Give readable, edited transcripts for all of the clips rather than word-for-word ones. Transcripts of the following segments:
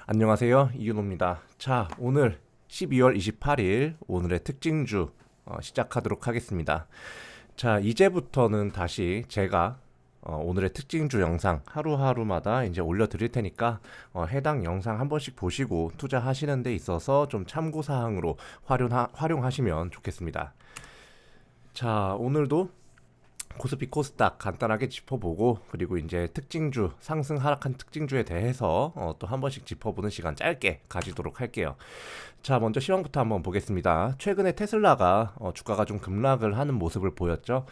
안녕하세요. 이윤호입니다. 자, 오늘 12월 28일 오늘의 특징주 시작하도록 하겠습니다. 자, 이제부터는 다시 제가 오늘의 특징주 영상 하루하루마다 이제 올려드릴 테니까 해당 영상 한 번씩 보시고 투자하시는 데 있어서 좀 참고사항으로 활용하시면 좋겠습니다. 자, 오늘도 코스피 코스닥 간단하게 짚어보고 그리고 이제 특징주 상승 하락한 특징주에 대해서 또 한 번씩 짚어보는 시간 짧게 가지도록 할게요. 자, 먼저 시황부터 한번 보겠습니다. 최근에 테슬라가 주가가 좀 급락을 하는 모습을 보였죠.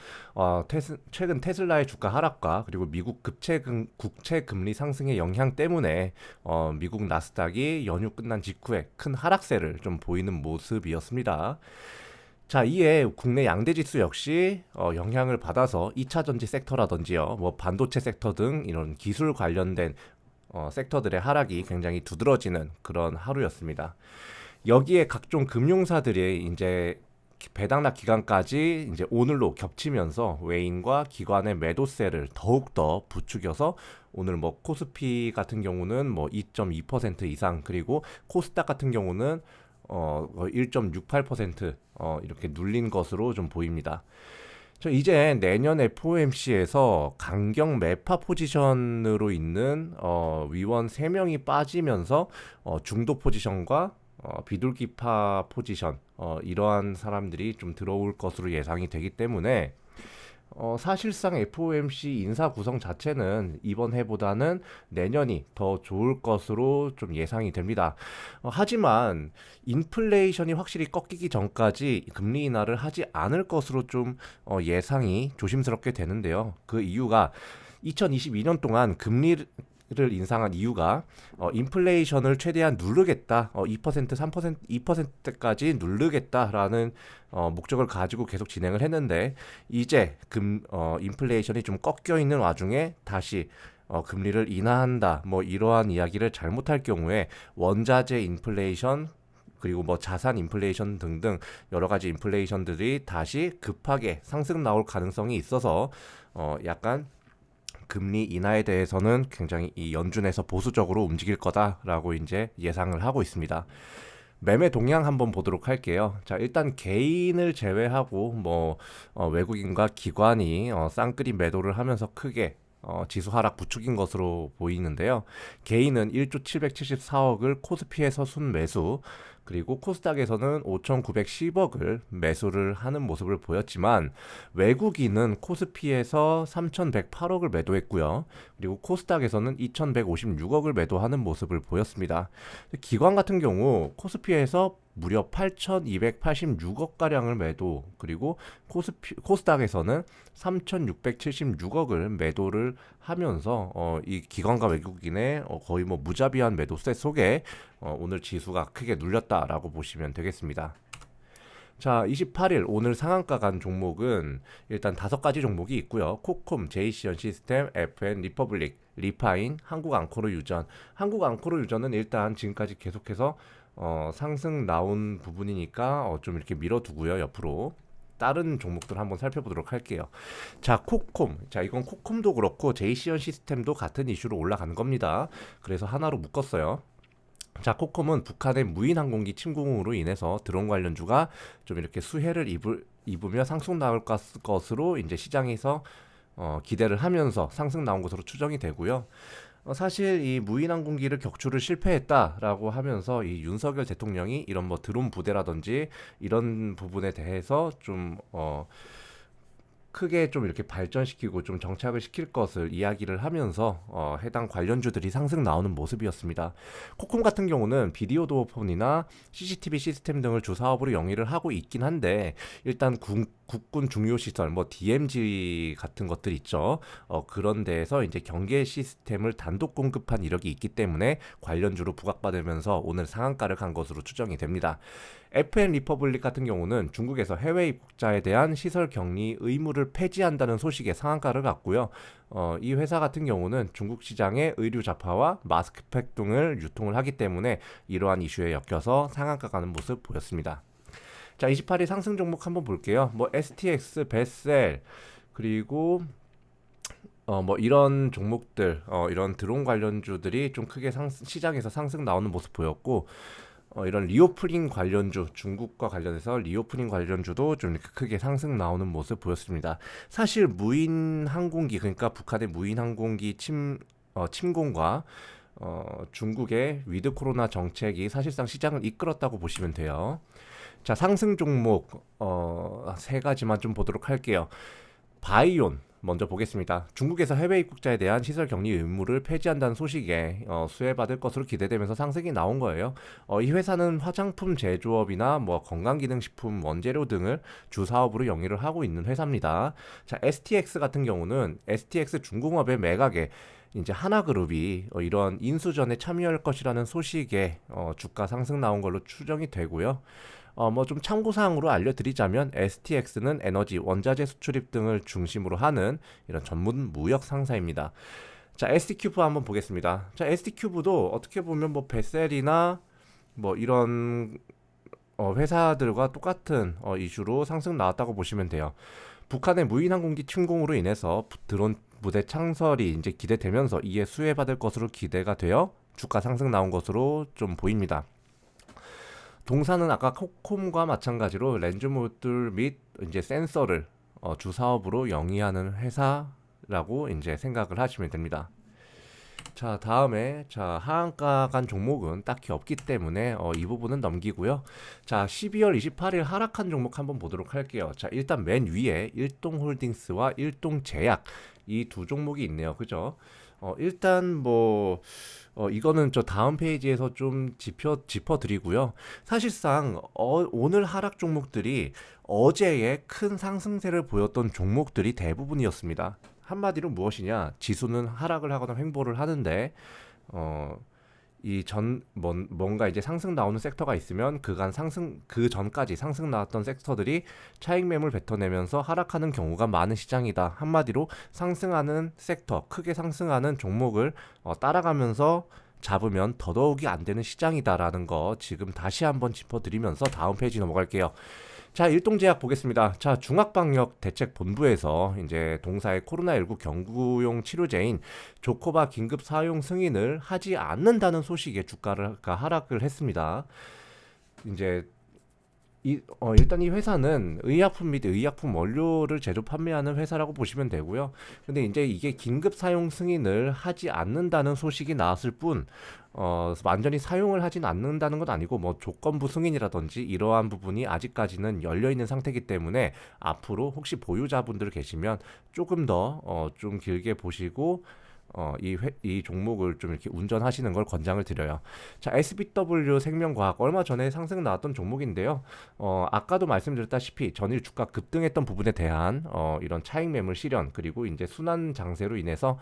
최근 테슬라의 주가 하락과 그리고 미국 국채 금리 상승의 영향 때문에 미국 나스닥이 연휴 끝난 직후에 큰 하락세를 좀 보이는 모습이었습니다. 자, 이에 국내 양대 지수 역시 영향을 받아서 2차 전지 섹터라든지요, 뭐 반도체 섹터 등 이런 기술 관련된 섹터들의 하락이 굉장히 두드러지는 그런 하루였습니다. 여기에 각종 금융사들이 이제 배당락 기간까지 이제 오늘로 겹치면서 외인과 기관의 매도세를 더욱더 부추겨서 오늘 뭐 코스피 같은 경우는 뭐 2.2% 이상, 그리고 코스닥 같은 경우는 1.68% 이렇게 눌린 것으로 좀 보입니다. 이제 내년 FOMC에서 강경 매파 포지션으로 있는 위원 3명이 빠지면서 중도 포지션과 비둘기파 포지션 이러한 사람들이 좀 들어올 것으로 예상이 되기 때문에 사실상 FOMC 인사 구성 자체는 이번 해보다는 내년이 더 좋을 것으로 좀 예상이 됩니다. 하지만 인플레이션이 확실히 꺾이기 전까지 금리 인하를 하지 않을 것으로 좀 예상이 조심스럽게 되는데요. 그 이유가 2022년 동안 금리를 인상한 이유가 인플레이션을 최대한 누르겠다, 2%, 3%, 2%까지 누르겠다라는 목적을 가지고 계속 진행을 했는데, 이제 인플레이션이 좀 꺾여 있는 와중에 다시 금리를 인하한다, 뭐 이러한 이야기를 잘못할 경우에 원자재 인플레이션 그리고 뭐 자산 인플레이션 등등 여러 가지 인플레이션들이 다시 급하게 상승 나올 가능성이 있어서 약간 금리 인하에 대해서는 굉장히 이 연준에서 보수적으로 움직일 거다라고 이제 예상을 하고 있습니다. 매매 동향 한번 보도록 할게요. 자, 일단 개인을 제외하고 뭐 외국인과 기관이 쌍끌이 매도를 하면서 크게 지수 하락 부추긴 것으로 보이는데요. 개인은 1조 774억을 코스피에서 순매수, 그리고 코스닥에서는 5,910억을 매수를 하는 모습을 보였지만, 외국인은 코스피에서 3,108억을 매도했고요. 그리고 코스닥에서는 2,156억을 매도하는 모습을 보였습니다. 기관 같은 경우 코스피에서 무려 8,286억 가량을 매도, 그리고 코스닥에서는 3,676억을 매도를 하면서 이 기관과 외국인의 거의 뭐 무자비한 매도세 속에 오늘 지수가 크게 눌렸다라고 보시면 되겠습니다. 자, 28일 오늘 상한가 간 종목은 일단 5가지 종목이 있고요. 코콤, 제이시언 시스템, FN 리퍼블릭, 리파인, 한국앙코르 유전. 한국앙코르 유전은 일단 지금까지 계속해서 상승 나온 부분이니까 좀 이렇게 밀어두고요, 옆으로. 다른 종목들 한번 살펴보도록 할게요. 자, 코콤. 자, 이건 코콤도 그렇고 제이시언 시스템도 같은 이슈로 올라간 겁니다. 그래서 하나로 묶었어요. 자, 코콤은 북한의 무인 항공기 침공으로 인해서 드론 관련주가 좀 이렇게 수혜를 입으며 상승 나올 것으로 이제 시장에서 기대를 하면서 상승 나온 것으로 추정이 되고요. 사실 이 무인 항공기를 격추를 실패했다라고 하면서 이 윤석열 대통령이 이런 뭐 드론 부대라든지 이런 부분에 대해서 좀 크게 좀 이렇게 발전시키고 좀 정착을 시킬 것을 이야기를 하면서 해당 관련주들이 상승 나오는 모습이었습니다. 코콤 같은 경우는 비디오 도어폰이나 CCTV 시스템 등을 주 사업으로 영위를 하고 있긴 한데, 일단 국군 중요 시설 뭐 DMZ 같은 것들 있죠. 그런 데에서 이제 경계 시스템을 단독 공급한 이력이 있기 때문에 관련주로 부각받으면서 오늘 상한가를 간 것으로 추정이 됩니다. FN 리퍼블릭 같은 경우는 중국에서 해외 입국자에 대한 시설 격리 의무를 폐지한다는 소식에 상한가를 갔고요. 이 회사 같은 경우는 중국 시장의 의류 잡화와 마스크팩 등을 유통을 하기 때문에 이러한 이슈에 엮여서 상한가 가는 모습 보였습니다. 자, 28일 상승 종목 한번 볼게요. 뭐 STX, 베셀, 그리고 뭐 이런 종목들, 이런 드론 관련주들이 좀 크게 시장에서 상승 나오는 모습 보였고, 이런 리오프닝 관련주, 중국과 관련해서 리오프닝 관련주도 좀 이렇게 크게 상승 나오는 모습 보였습니다. 사실 무인 항공기, 그러니까 북한의 무인 항공기 침공과 중국의 위드 코로나 정책이 사실상 시장을 이끌었다고 보시면 돼요. 자, 상승 종목 세 가지만 좀 보도록 할게요. 바이온 먼저 보겠습니다. 중국에서 해외 입국자에 대한 시설 격리 의무를 폐지한다는 소식에 수혜받을 것으로 기대되면서 상승이 나온 거예요. 이 회사는 화장품 제조업이나 뭐 건강기능식품, 원재료 등을 주 사업으로 영위를 하고 있는 회사입니다. 자, STX 같은 경우는 STX 중공업의 매각에 이제 하나그룹이 이런 인수전에 참여할 것이라는 소식에 주가 상승 나온 걸로 추정이 되고요. 뭐 좀 참고사항으로 알려드리자면 STX는 에너지, 원자재 수출입 등을 중심으로 하는 이런 전문 무역 상사입니다. 자, ST큐브 한번 보겠습니다. 자, ST큐브도 어떻게 보면 뭐 베셀이나 뭐 이런 회사들과 똑같은 이슈로 상승 나왔다고 보시면 돼요. 북한의 무인 항공기 침공으로 인해서 드론 부대 창설이 이제 기대되면서 이에 수혜받을 것으로 기대가 되어 주가 상승 나온 것으로 좀 보입니다. 동사는 아까 코콤과 마찬가지로 렌즈 모듈 및 이제 센서를 주 사업으로 영위하는 회사라고 이제 생각을 하시면 됩니다. 자, 다음에 하한가 간 종목은 딱히 없기 때문에 이 부분은 넘기고요. 자, 12월 28일 하락한 종목 한번 보도록 할게요. 자, 일단 맨 위에 일동홀딩스와 일동제약 이 두 종목이 있네요. 그죠? 일단 뭐 이거는 저 다음 페이지에서 좀 짚어드리고요. 사실상 오늘 하락 종목들이 어제의 큰 상승세를 보였던 종목들이 대부분이었습니다. 한마디로 무엇이냐? 지수는 하락을 하거나 횡보를 하는데 뭔가 이제 상승 나오는 섹터가 있으면 그 전까지 상승 나왔던 섹터들이 차익 매물 뱉어내면서 하락하는 경우가 많은 시장이다. 한마디로 상승하는 섹터, 크게 상승하는 종목을 따라가면서 잡으면 더더욱이 안 되는 시장이다라는 거 지금 다시 한번 짚어드리면서 다음 페이지 넘어갈게요. 자, 일동제약 보겠습니다. 자, 중앙방역대책본부에서 이제 동사의 코로나19 경구용 치료제인 조코바 긴급 사용 승인을 하지 않는다는 소식에 주가가 하락을 했습니다. 이제 일단 이 회사는 의약품 및 의약품 원료를 제조 판매하는 회사라고 보시면 되고요. 근데 이제 이게 긴급 사용 승인을 하지 않는다는 소식이 나왔을 뿐, 완전히 사용을 하진 않는다는 건 아니고, 뭐 조건부 승인이라든지 이러한 부분이 아직까지는 열려 있는 상태이기 때문에 앞으로 혹시 보유자분들 계시면 조금 더 좀 길게 보시고 이 종목을 좀 이렇게 운전하시는 걸 권장을 드려요. 자, SBW 생명과학 얼마 전에 상승 나왔던 종목인데요. 아까도 말씀드렸다시피 전일 주가 급등했던 부분에 대한 이런 차익 매물 실현 그리고 이제 순환 장세로 인해서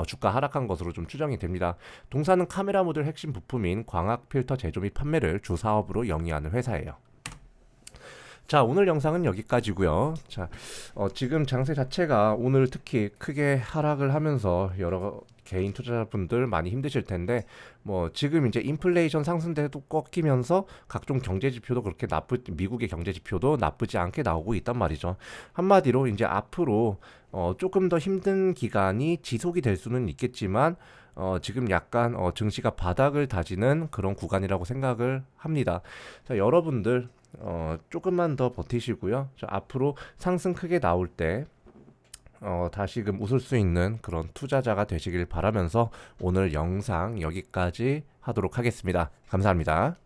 주가 하락한 것으로 좀 추정이 됩니다. 동사는 카메라 모듈 핵심 부품인 광학 필터 제조 및 판매를 주 사업으로 영위하는 회사예요. 자, 오늘 영상은 여기까지고요. 자, 지금 장세 자체가 오늘 특히 크게 하락을 하면서 여러 개인 투자자분들 많이 힘드실 텐데, 뭐 지금 이제 인플레이션 상승세도 꺾이면서 각종 경제 지표도 미국의 경제 지표도 나쁘지 않게 나오고 있단 말이죠. 한마디로 이제 앞으로 조금 더 힘든 기간이 지속이 될 수는 있겠지만 지금 약간 증시가 바닥을 다지는 그런 구간이라고 생각을 합니다. 자, 여러분들 조금만 더 버티시고요. 앞으로 상승 크게 나올 때 다시금 웃을 수 있는 그런 투자자가 되시길 바라면서 오늘 영상 여기까지 하도록 하겠습니다. 감사합니다.